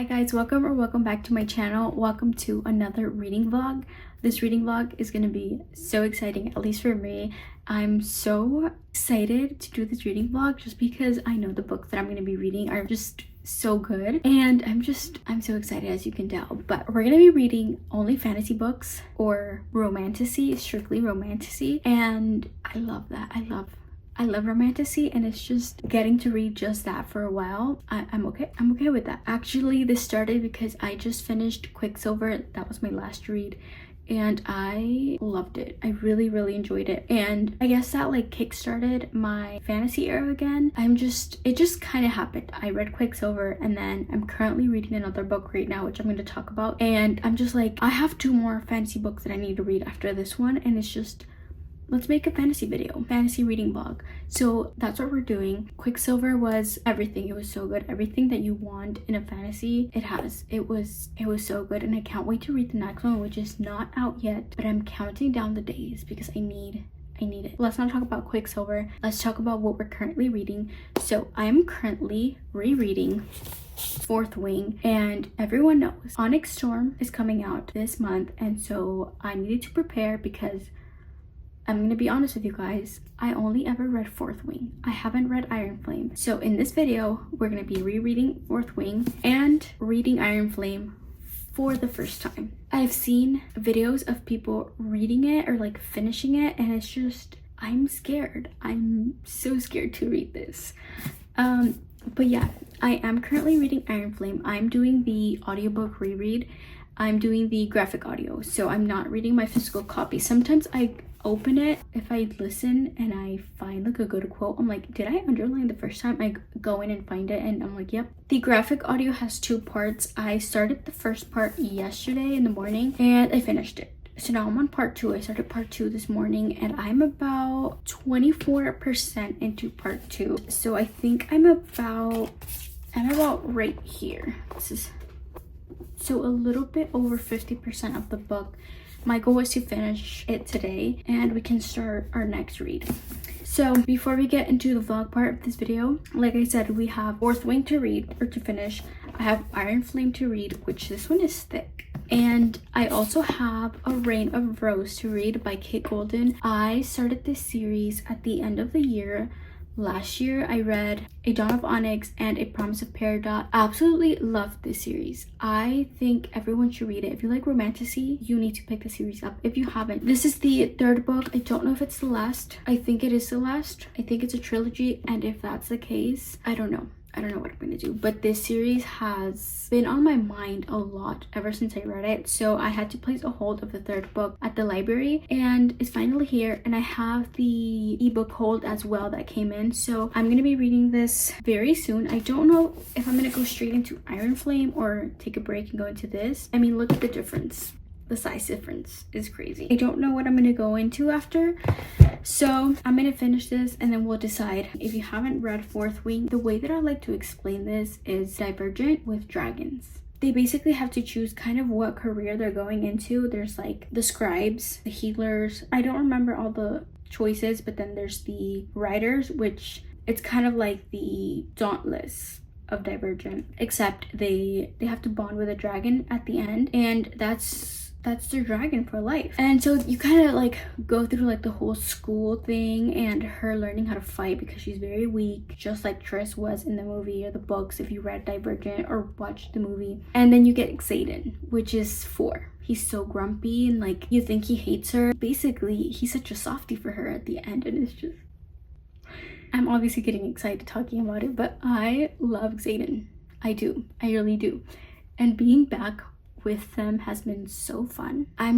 Hi guys, welcome back to my channel. Welcome to another reading vlog. This reading vlog is going to be so exciting, at least for me. I'm so excited to do this reading vlog just because I know the books that I'm going to be reading are just so good, and I'm so excited, as you can tell. But we're going to be reading only fantasy books or romantasy, strictly romantasy, and I love that. I love romantasy, and it's just getting to read just that for a while. I'm okay with that. Actually, this started because I just finished Quicksilver. That was my last read and I loved it. I really enjoyed it, and I guess that like kickstarted my fantasy era again. It just kind of happened. I read Quicksilver, and then I'm currently reading another book right now, which I'm going to talk about, and I'm just like, I have 2 more fantasy books that I need to read after this one, and it's just, let's make a fantasy video, fantasy reading vlog. So that's what we're doing. Quicksilver was everything. It was so good. Everything that you want in a fantasy, it has. It was so good, and I can't wait to read the next one, which is not out yet, but I'm counting down the days because I need it. Let's not talk about Quicksilver. Let's talk about what we're currently reading. So I'm currently rereading Fourth Wing, and everyone knows Onyx Storm is coming out this month, and so I needed to prepare because I'm gonna be honest with you guys, I only ever read Fourth Wing. I haven't read Iron Flame. So in this video, we're gonna be rereading Fourth Wing and reading Iron Flame for the first time. I've seen videos of people reading it or like finishing it, and it's just, I'm scared. I'm so scared to read this. But yeah, I am currently reading Iron Flame. I'm doing the audiobook reread. I'm doing the graphic audio, so I'm not reading my physical copy. Sometimes I open it, if I listen and I find like a good quote, I'm like, did I underline the first time? I go in and find it, and I'm like, yep. The graphic audio has 2 parts. I started the first part yesterday in the morning and I finished it. So now I'm on part 2. I started part 2 this morning, and I'm about 24% into part 2. So I think I'm about right here. This is so a little bit over 50% of the book. My goal is to finish it today, and we can start our next read. So before we get into the vlog part of this video, like I said, we have Fourth Wing to read or to finish. I have Iron Flame to read, which this one is thick. And I also have A Reign of Rose to read by Kate Golden. I started this series at the end of the year. Last year, I read A Dawn of Onyx and A Promise of Peridot. Absolutely loved this series. I think everyone should read it. If you like romantasy, you need to pick the series up. If you haven't, this is the 3rd book. I don't know if it's the last. I think it is the last. I think it's a trilogy, and if that's the case, I don't know what I'm gonna do, but this series has been on my mind a lot ever since I read it. So I had to place a hold of the 3rd book at the library, and it's finally here, and I have the ebook hold as well that came in. So I'm gonna be reading this very soon. I don't know if I'm gonna go straight into Iron Flame or take a break and go into this. I mean, look at the difference. The size difference is crazy. I don't know what I'm gonna go into after, so I'm gonna finish this and then we'll decide. If you haven't read Fourth Wing, the way that I like to explain this is Divergent with dragons. They basically have to choose kind of what career they're going into. There's like the scribes, the healers, I don't remember all the choices, but then there's the writers, which it's kind of like the Dauntless of Divergent, except they have to bond with a dragon at the end, and that's their dragon for life. And so you kind of like go through like the whole school thing and her learning how to fight because she's very weak, just like Triss was in the movie or the books if you read Divergent or watched the movie. And then you get Xaden, which is 4. He's so grumpy, and like you think he hates her. Basically, he's such a softie for her at the end, and it's just, I'm obviously getting excited talking about it, but I love Xaden. I do. I really do. And being back with them has been so fun. I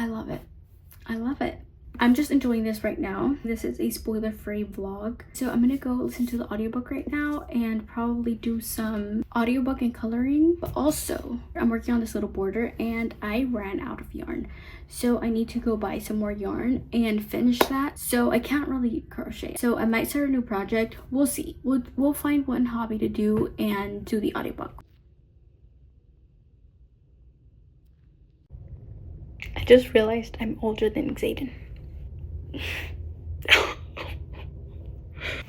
love it. I'm just enjoying this right now. This is a spoiler-free vlog. So I'm gonna go listen to the audiobook right now and probably do some audiobook and coloring. But also, I'm working on this little border and I ran out of yarn. So I need to go buy some more yarn and finish that. So I can't really crochet. So I might start a new project. We'll see. We'll find one hobby to do and do the audiobook. I just realized I'm older than Xaden.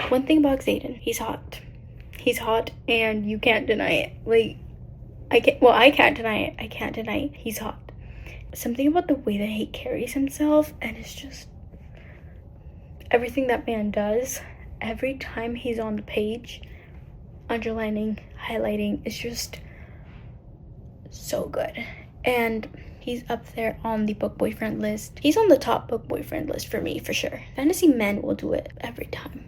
One thing about Xaden, he's hot, and you can't deny it. Like, I can't deny it. I can't deny it. He's hot. Something about the way that he carries himself, and it's just everything that man does. Every time he's on the page, underlining, highlighting, it's just so good. And he's up there on the book boyfriend list. He's on the top book boyfriend list for me, for sure. Fantasy men will do it every time.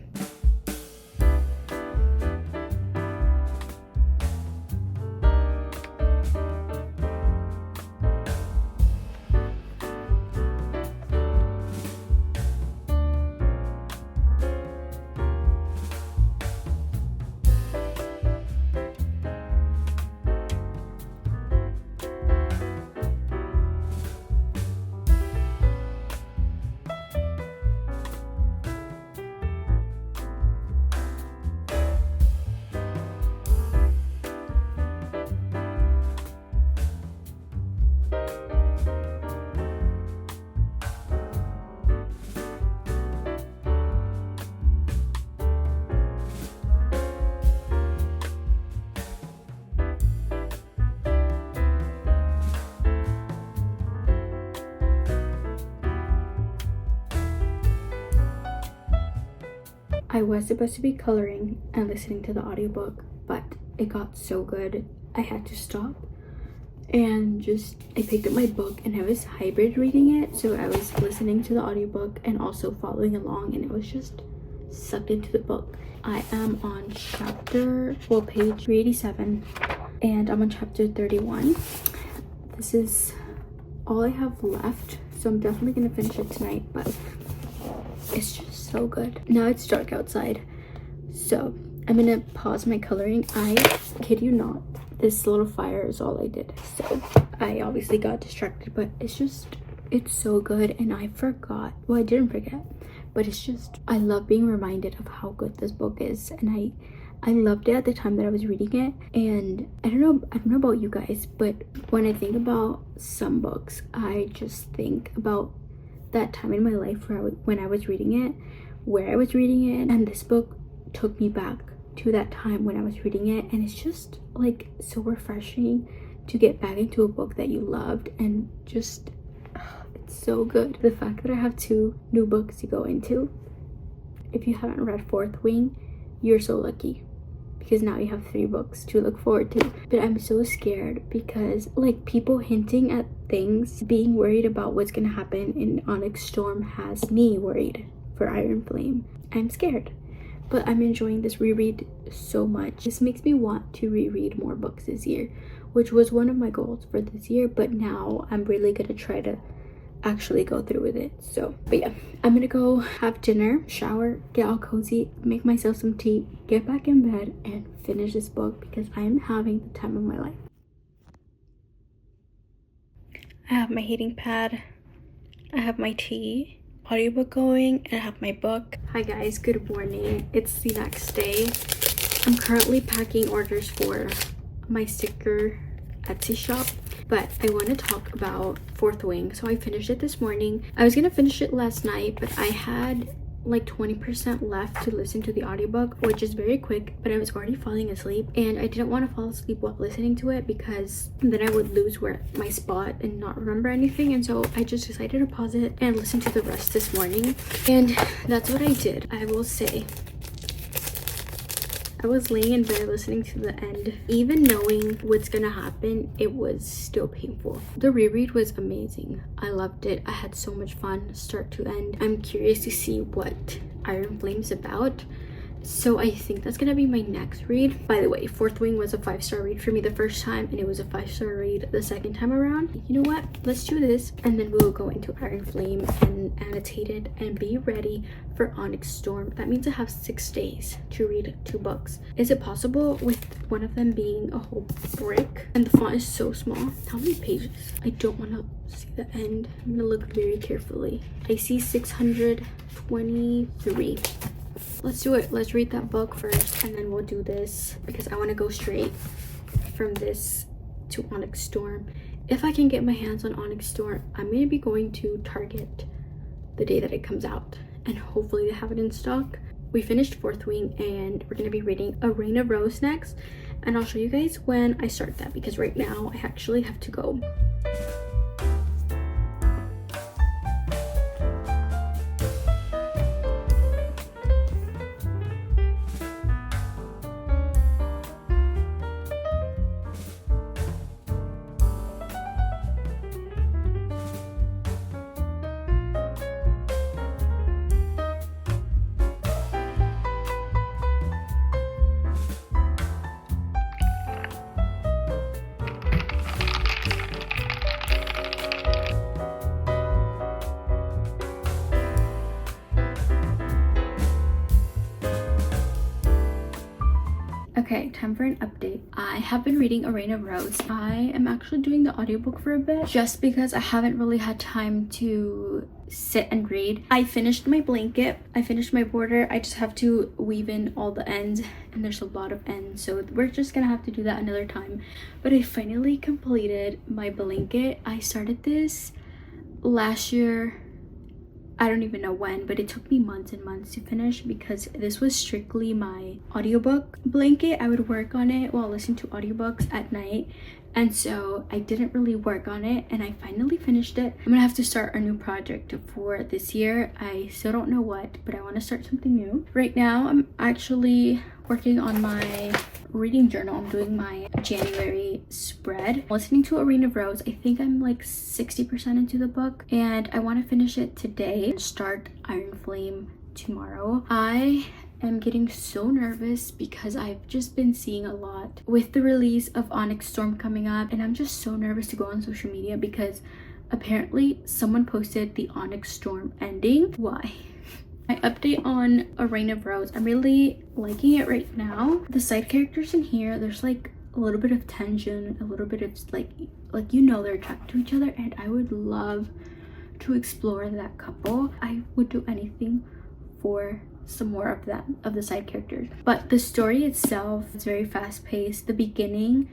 I was supposed to be coloring and listening to the audiobook, but it got so good I had to stop and I picked up my book, and I was hybrid reading it, so I was listening to the audiobook and also following along, and it was just sucked into the book. I am on page 387, and I'm on chapter 31. This is all I have left, so I'm definitely gonna finish it tonight, but it's just so good. Now it's dark outside, so I'm gonna pause my coloring. I kid you not, this little fire is all I did, so I obviously got distracted, but it's so good. And I forgot, well, I didn't forget, but it's just, I love being reminded of how good this book is, and I loved it at the time that I was reading it. And I don't know about you guys, but when I think about some books, I just think about that time in my life when I was reading it, where I was reading it, and this book took me back to that time when I was reading it. And it's just like so refreshing to get back into a book that you loved, and just it's so good. The fact that I have 2 new books to go into. If you haven't read Fourth Wing, you're so lucky, because now you have 3 books to look forward to. But I'm so scared because like people hinting at things, being worried about what's gonna happen in Onyx Storm has me worried for Iron Flame. I'm scared, but I'm enjoying this reread so much. This makes me want to reread more books this year, which was one of my goals for this year, but now I'm really gonna try to actually go through with it. So, but yeah, I'm gonna go have dinner, shower, get all cozy, make myself some tea, get back in bed, and finish this book because I am having the time of my life. I have my heating pad, I have my tea, audiobook going, and I have my book. Hi guys, good morning. It's the next day. I'm currently packing orders for my sticker Etsy shop, but I want to talk about Fourth Wing. So I finished it this morning. I was gonna finish it last night, but I had like 20% left to listen to the audiobook, which is very quick, but I was already falling asleep, and I didn't want to fall asleep while listening to it because then I would lose my spot and not remember anything. And so I just decided to pause it and listen to the rest this morning, and that's what I did. I will say I was laying in bed listening to the end. Even knowing what's gonna happen, it was still painful. The reread was amazing. I loved it. I had so much fun start to end. I'm curious to see what Iron Flame's about, so I think that's gonna be my next read. By the way, Fourth Wing was a 5-star read for me the first time, and it was a 5-star read the second time around. You know what, let's do this, and then we will go into Iron Flame and annotate it and be ready for Onyx Storm. That means I have 6 days to read 2 books. Is it possible with one of them being a whole brick and the font is so small? How many pages? I don't want to see the end. I'm gonna look very carefully. I see 623. Let's do it. Let's read that book first, and then we'll do this because I want to go straight from this to Onyx Storm. If I can get my hands on Onyx Storm, I'm going to be going to Target the day that it comes out, and hopefully they have it in stock. We finished Fourth Wing, and we're going to be reading A Rain of Rose next, and I'll show you guys when I start that, because right now I actually have to go. Okay, time for an update. I have been reading A Rain of Rose. I am actually doing the audiobook for a bit just because I haven't really had time to sit and read. I finished my blanket, I finished my border. I just have to weave in all the ends, and there's a lot of ends, so we're just gonna have to do that another time. But I finally completed my blanket. I started this last year. I don't even know when, but it took me months and months to finish because this was strictly my audiobook blanket. I would work on it while listening to audiobooks at night, and so I didn't really work on it, and I finally finished it. I'm gonna have to start a new project for this year. I still don't know what, but I want to start something new. Right now I'm actually working on my reading journal. I'm doing my January spread. Listening to A Rain of Rose, I think I'm like 60% into the book, and I want to finish it today and start Iron Flame tomorrow. I am getting so nervous because I've just been seeing a lot with the release of Onyx Storm coming up, and I'm just so nervous to go on social media because apparently someone posted the Onyx Storm ending. Why? My update on A Rain of Rose. I'm really liking it right now. The side characters in here, there's like a little bit of tension, a little bit of like you know, they're attracted to each other, and I would love to explore that couple. I would do anything for some more of that, of the side characters. But the story itself is very fast-paced. The beginning,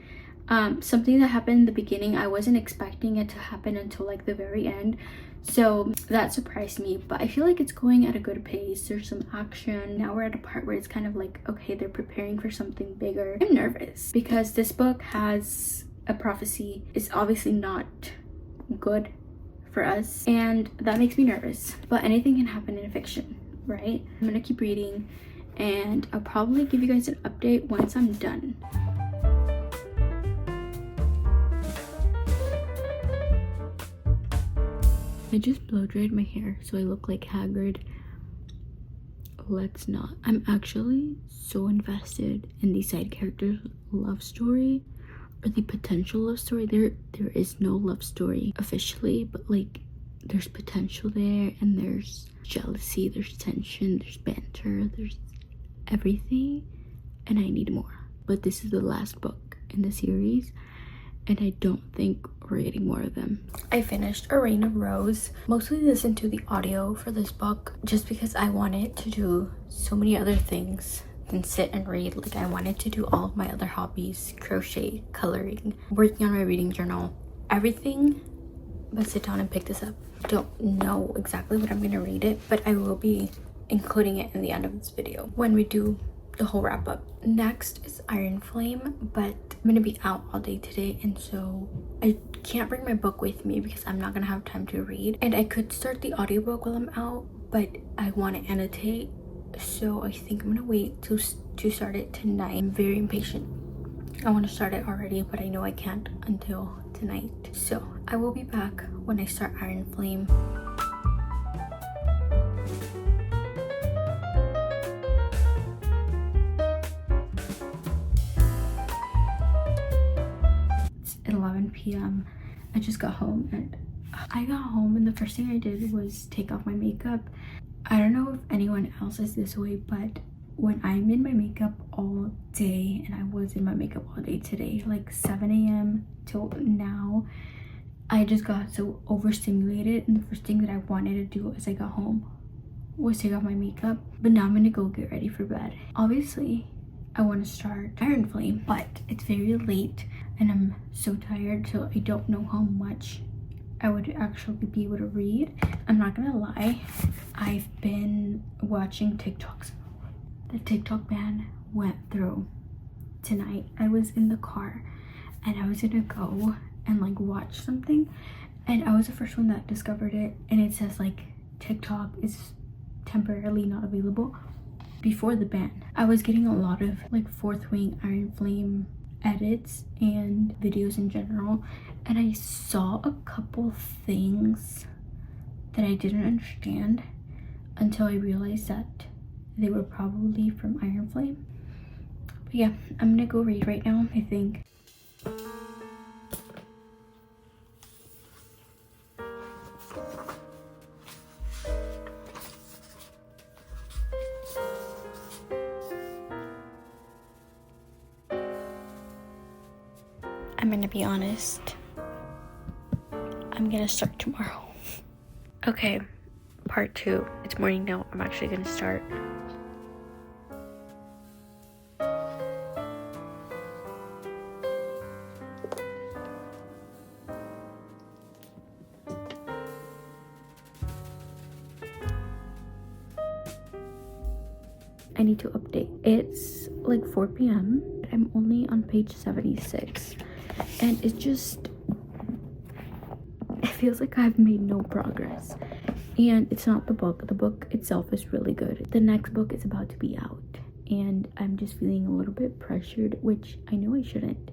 something that happened in the beginning, I wasn't expecting it to happen until like the very end, so that surprised me. But I feel like it's going at a good pace. There's some action. Now we're at a part where it's kind of like, okay, they're preparing for something bigger. I'm nervous because this book has a prophecy. It's obviously not good for us, and that makes me nervous. But anything can happen in fiction, right? I'm gonna keep reading, and I'll probably give you guys an update once I'm done. I just blow dried my hair so I look like Haggard. Let's not. I'm actually so invested in the side characters' love story, or the potential love story. There is no love story officially, but like there's potential there, and there's jealousy, there's tension, there's banter, there's everything, and I need more. But this is the last book in the series, and I don't think we're getting more of them. I finished A Rain of Rose. Mostly listened to the audio for this book just because I wanted to do so many other things than sit and read. Like I wanted to do all of my other hobbies: crochet, coloring, working on my reading journal, everything but sit down and pick this up. Don't know exactly what I'm gonna read it, but I will be including it in the end of this video when we do the whole wrap up. Next is Iron Flame, but I'm gonna be out all day today, and so I can't bring my book with me because I'm not gonna have time to read. And I could start the audiobook while I'm out, but I want to annotate, so I think I'm gonna wait to start it tonight. I'm very impatient. I want to start it already, but I know I can't until tonight. So I will be back when I start Iron Flame. It's 11 p.m. I just got home, and the first thing I did was take off my makeup. I don't know if anyone else is this way, but when I'm in my makeup all day, and I was in my makeup all day today, like 7 a.m. till now, I just got so overstimulated, and the first thing that I wanted to do as I got home was take off my makeup. But now I'm gonna go get ready for bed. Obviously I want to start Iron Flame, but it's very late and I'm so tired, so I don't know how much I would actually be able to read. I'm not gonna lie, I've been watching TikToks. The TikTok ban went through tonight I was in the car and I was gonna go and like watch something, and I was the first one that discovered it, and it says like TikTok is temporarily not available before the ban. I was getting a lot of like Fourth Wing, Iron Flame edits and videos in general, and I saw a couple things that I didn't understand until I realized that they were probably from Iron Flame. But yeah, I'm gonna go read right now, I think. I'm gonna be honest, I'm gonna start tomorrow. Okay, part 2. It's morning now. I'm actually gonna start. I need to update. It's like 4 p.m. I'm only on page 76, and it feels like I've made no progress. And it's not the book. The book itself is really good. The next book is about to be out, and I'm just feeling a little bit pressured, which I know I shouldn't.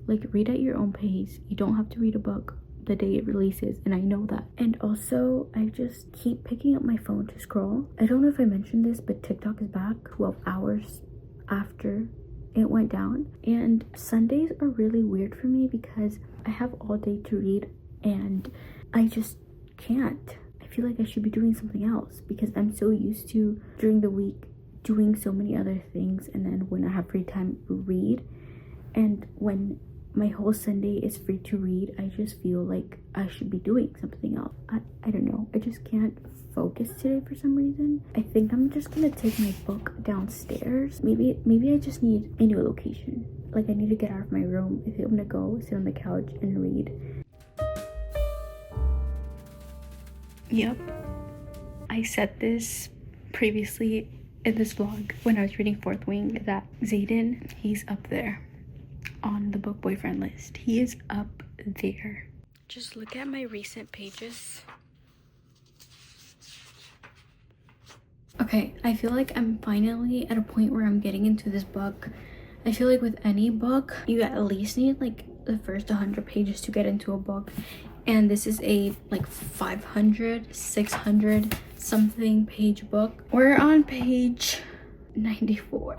Like, read at your own pace. You don't have to read a book the day it releases, and I know that. And also, I just keep picking up my phone to scroll. I don't know if I mentioned this, but TikTok is back 12 hours after it went down. And Sundays are really weird for me because I have all day to read, and I just can't. I feel like I should be doing something else because I'm so used to during the week doing so many other things, and then when I have free time, read. And when my whole Sunday is free to read, I just feel like I should be doing something else. I don't know, I just can't focus today for some reason. I think I'm just gonna take my book downstairs. Maybe I just need a new location. Like, I need to get out of my room. I think I'm gonna go sit on the couch and read. Yep, I said this previously in this vlog when I was reading Fourth Wing, that Zayden, he's up there on the book boyfriend list. He is up there. Just look at my recent pages. Okay, I feel like I'm finally at a point where I'm getting into this book. I feel like with any book, you at least need like the first 100 pages to get into a book. And this is a like 500, 600 something page book. We're on page 94.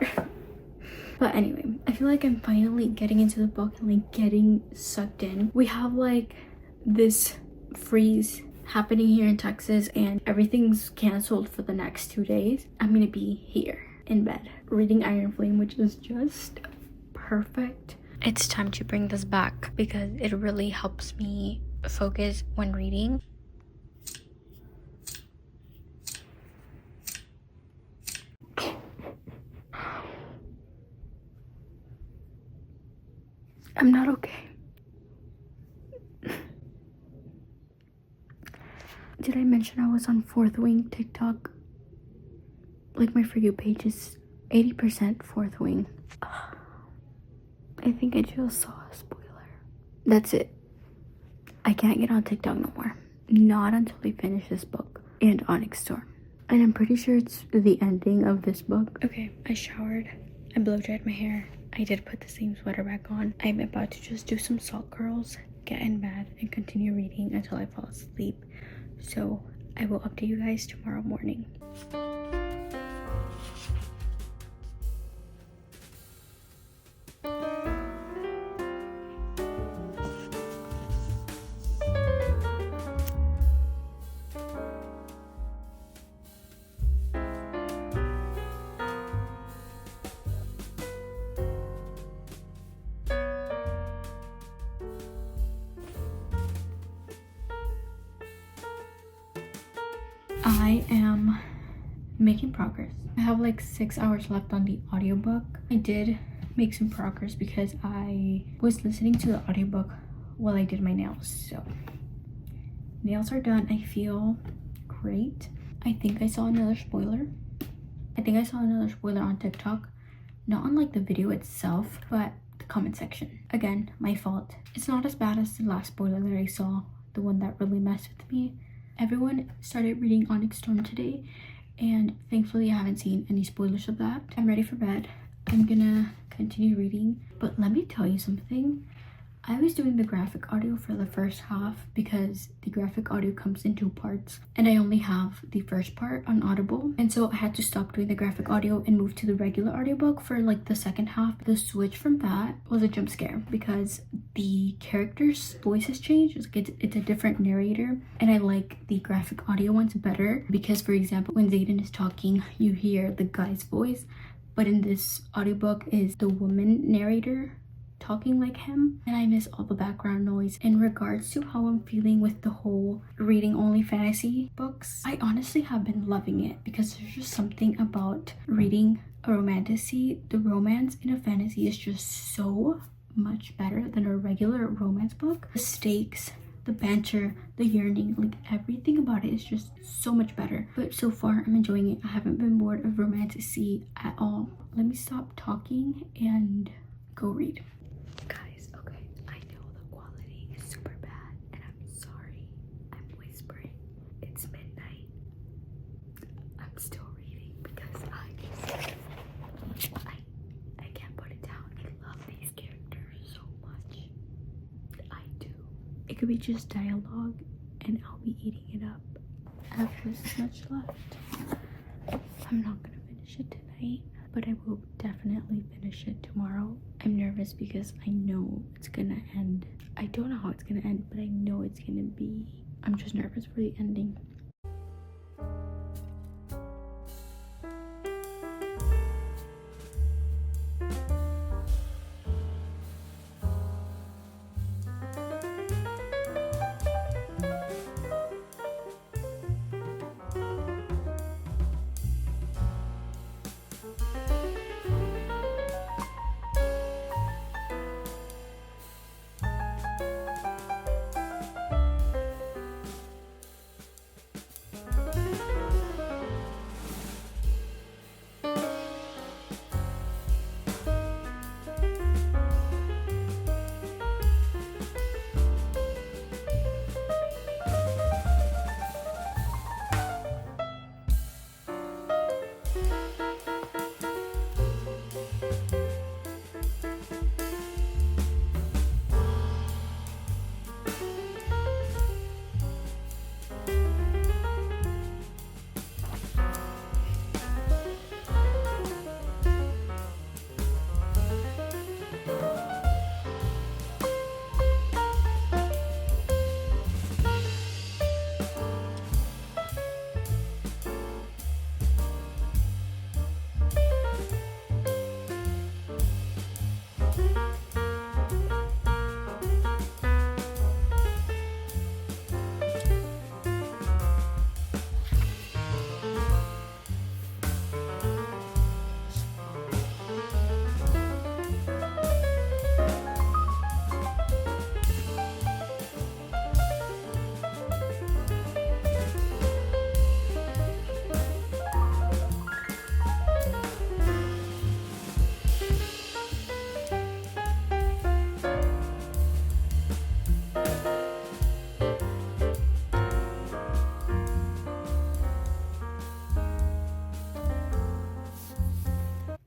But anyway, I feel like I'm finally getting into the book and like getting sucked in. We have like this freeze happening here in Texas, and everything's canceled for the next 2 days. I'm gonna be here in bed reading Iron Flame, which is just perfect. It's time to bring this back because it really helps me focus when reading. I'm not okay. Did I mention I was on Fourth Wing TikTok? Like, my For You page is 80% Fourth Wing. I think I just saw a spoiler. That's it. I can't get on TikTok no more. Not until we finish this book and Onyx Storm. And I'm pretty sure it's the ending of this book. Okay, I showered. I blow dried my hair. I did put the same sweater back on. I'm about to just do some salt curls, get in bed, and continue reading until I fall asleep. So I will update you guys tomorrow morning. I am making progress. I have like 6 hours left on the audiobook. I did make some progress because I was listening to the audiobook while I did my nails. So nails are done. I feel great. I think I saw another spoiler. on TikTok. not on like the video itself, but the comment section. Again, my fault. It's not as bad as the last spoiler that I saw, the one that really messed with me. Everyone started reading Onyx Storm today, and thankfully I haven't seen any spoilers of that. I'm ready for bed. I'm gonna continue reading, but let me tell you something. I was doing the graphic audio for the first half because the graphic audio comes in 2 parts and I only have the first part on Audible, and so I had to stop doing the graphic audio and move to the regular audiobook for like the second half. The switch from that was a jump scare because the character's voices changed. It's a different narrator, and I like the graphic audio ones better because, for example, when Zayden is talking, you hear the guy's voice, but in this audiobook is the woman narrator talking like him, and I miss all the background noise. In regards to how I'm feeling with the whole reading only fantasy books, I honestly have been loving it because there's just something about reading a romantasy. The romance in a fantasy is just so much better than a regular romance book. The stakes, the banter, the yearning, like everything about it is just so much better. But so far I'm enjoying it. I haven't been bored of romantasy at all. Let me stop talking and go read. Guys, okay, I know the quality is super bad and I'm sorry. I'm whispering. It's midnight. I'm still reading because I can't put it down. I love these characters so much. I do. It could be just dialogue and I'll be eating it up. I have this much left. I'm not gonna finish it tonight, but I will definitely finish it tomorrow. I'm nervous because I know it's gonna end. I don't know how it's gonna end, but I know it's gonna be. I'm just nervous for the ending.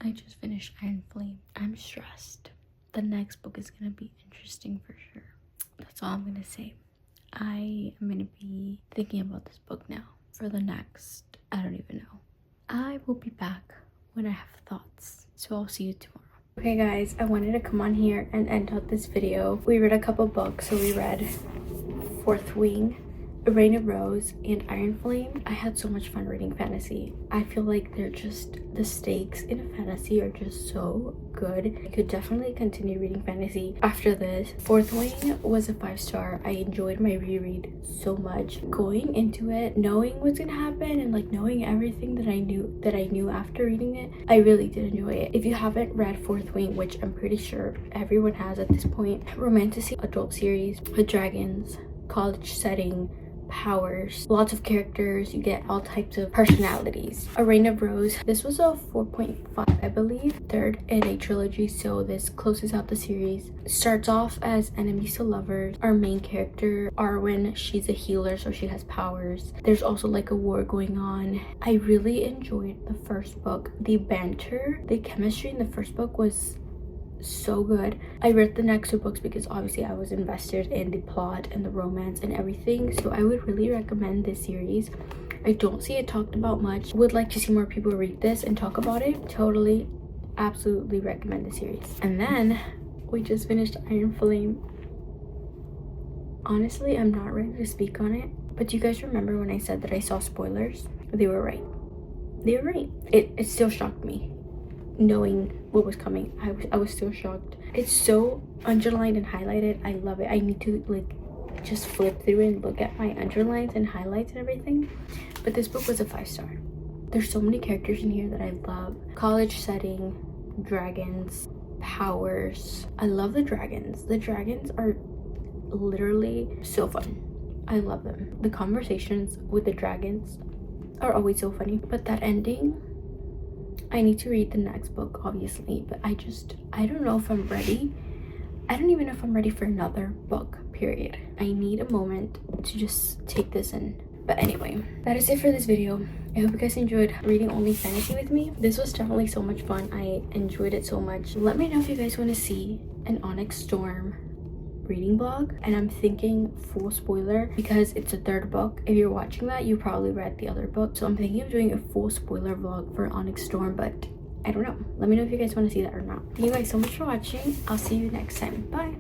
I just finished Iron Flame. I'm stressed. The next book is gonna be interesting for sure. That's all I'm gonna say. I am gonna be thinking about this book now for the next, I don't even know. I will be back when I have thoughts. So I'll see you tomorrow. Okay guys, I wanted to come on here and end out this video. We read a couple books. So we read Fourth Wing, A Rain of Rose, and Iron Flame. I had so much fun reading fantasy. I feel like they're just, the stakes in a fantasy are just so good. I could definitely continue reading fantasy after this. Fourth Wing was a 5-star. I enjoyed my reread so much. Going into it, knowing what's gonna happen and like knowing everything that I knew after reading it, I really did enjoy it. If you haven't read Fourth Wing, which I'm pretty sure everyone has at this point, romantasy adult series with dragons, college setting, powers, lots of characters, you get all types of personalities. A Reign of Rose, this was a 4.5, I believe, third in a trilogy, so this closes out the series. Starts off as enemies to lovers. Our main character, Arwen, she's a healer, so she has powers. There's also like a war going on. I really enjoyed the first book. The banter, the chemistry in the first book was so good. I read the next two books because obviously I was invested in the plot and the romance and everything, so I would really recommend this series. I don't see it talked about much. Would like to see more people read this and talk about it. Totally, absolutely recommend the series. And then we just finished Iron Flame. Honestly, I'm not ready to speak on it, but do you guys remember when I said that I saw spoilers? They were right. They were right. It still shocked me knowing what was coming. I was still shocked. It's so underlined and highlighted. I love it. I need to like just flip through and look at my underlines and highlights and everything. But this book was a 5-star. There's so many characters in here that I love. College setting, dragons, powers. I love the dragons. The dragons are literally so fun. I love them. The conversations with the dragons are always so funny. But that ending, I need to read the next book obviously, but I don't know if I'm ready. I don't even know if I'm ready for another book, period. I need a moment to just take this in. But anyway, that is it for this video. I hope you guys enjoyed reading only fantasy with me. This was definitely so much fun. I enjoyed it so much. Let me know if you guys want to see an Onyx Storm reading vlog, and I'm thinking full spoiler because it's a third book. If you're watching that, you probably read the other book, so I'm thinking of doing a full spoiler vlog for Onyx Storm, but I don't know. Let me know if you guys want to see that or not. Thank you guys so much for watching. I'll see you next time. Bye.